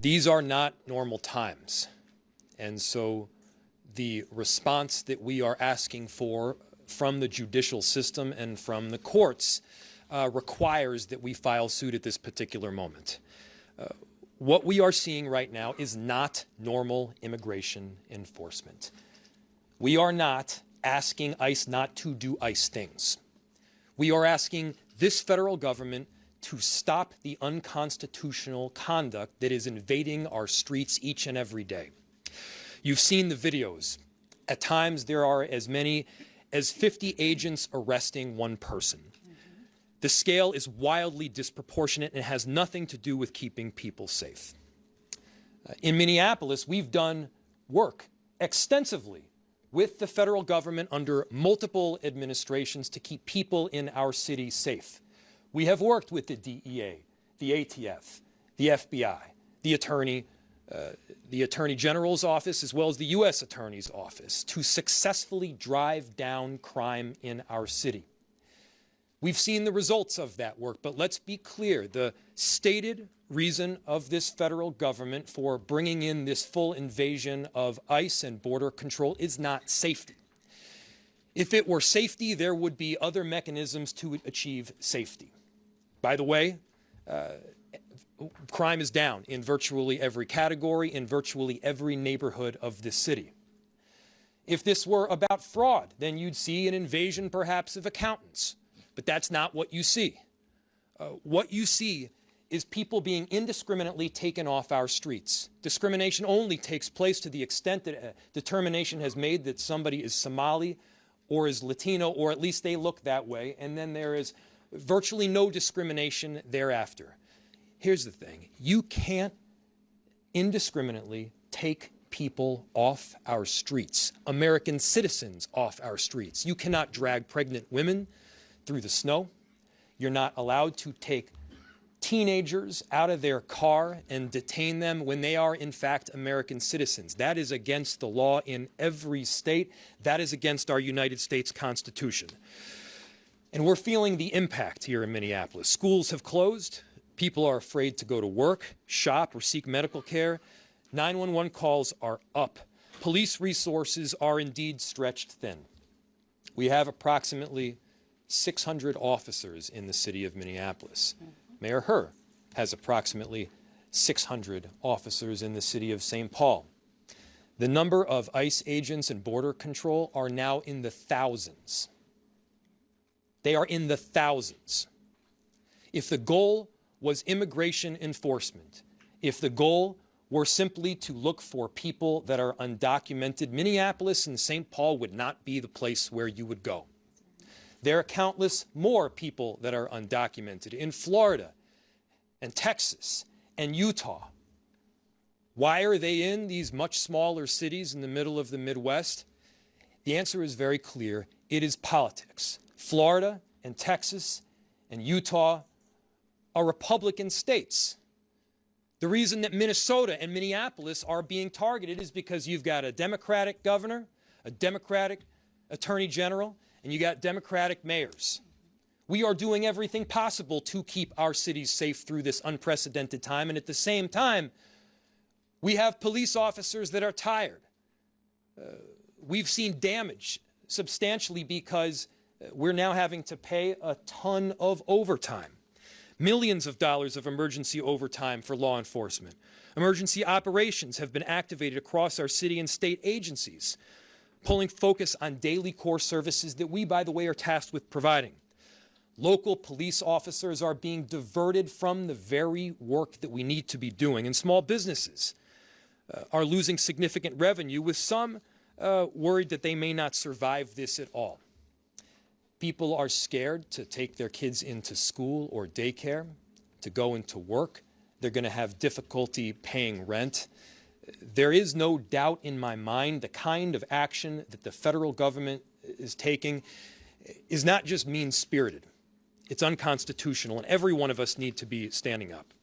These are not normal times. And so the response that we are asking for from the judicial system and from the courts requires that we file suit at this particular moment. What we are seeing right now is not normal immigration enforcement. We are not asking ICE not to do ICE things. We are asking this federal government to stop the unconstitutional conduct that is invading our streets each and every day. You've seen the videos. At times there are as many as 50 agents arresting one person. The scale is wildly disproportionate and has nothing to do with keeping people safe. In Minneapolis, we've done work extensively with the federal government under multiple administrations to keep people in our city safe. We have worked with the DEA, the ATF, the FBI, the Attorney General's office, as well as the U.S. Attorney's office, to successfully drive down crime in our city. We've seen the results of that work, but let's be clear. The stated reason of this federal government for bringing in this full invasion of ICE and border control is not safety. If it were safety, there would be other mechanisms to achieve safety. By the way, crime is down in virtually every category, in virtually every neighborhood of this city. If this were about fraud, then you'd see an invasion perhaps of accountants. But that's not what you see. What you see is people being indiscriminately taken off our streets. Discrimination only takes place to the extent that a determination has made that somebody is Somali or is Latino, or at least they look that way, and then there is virtually no discrimination thereafter. Here's the thing. You can't indiscriminately take people off our streets, American citizens off our streets. You cannot drag pregnant women through the snow. You're not allowed to take teenagers out of their car and detain them when they are in fact American citizens. That is against the law in every state. That is against our United States Constitution. And we're feeling the impact here in Minneapolis. Schools have closed. People are afraid to go to work, shop, or seek medical care. 911 calls are up. Police resources are indeed stretched thin. We have approximately 600 officers in the city of Minneapolis. Mayor Herr has approximately 600 officers in the city of St. Paul. The number of ICE agents and border control are now in the thousands. They are in the thousands. If the goal was immigration enforcement, if the goal were simply to look for people that are undocumented, Minneapolis and St. Paul would not be the place where you would go. There are countless more people that are undocumented in Florida and Texas and Utah. Why are they in these much smaller cities in the middle of the Midwest? The answer is very clear. It is politics. Florida and Texas and Utah are Republican states. The reason that Minnesota and Minneapolis are being targeted is because you've got a Democratic governor, a Democratic attorney general, and you got Democratic mayors. We are doing everything possible to keep our cities safe through this unprecedented time, and at the same time, we have police officers that are tired. We've seen damage substantially because we're now having to pay a ton of overtime. Millions of dollars of emergency overtime for law enforcement. Emergency operations have been activated across our city and state agencies, pulling focus on daily core services that we, by the way, are tasked with providing. Local police officers are being diverted from the very work that we need to be doing, and small businesses are losing significant revenue, with some worried that they may not survive this at all. People are scared to take their kids into school or daycare, to go into work. They're going to have difficulty paying rent. There is no doubt in my mind the kind of action that the federal government is taking is not just mean-spirited. It's unconstitutional, and every one of us need to be standing up.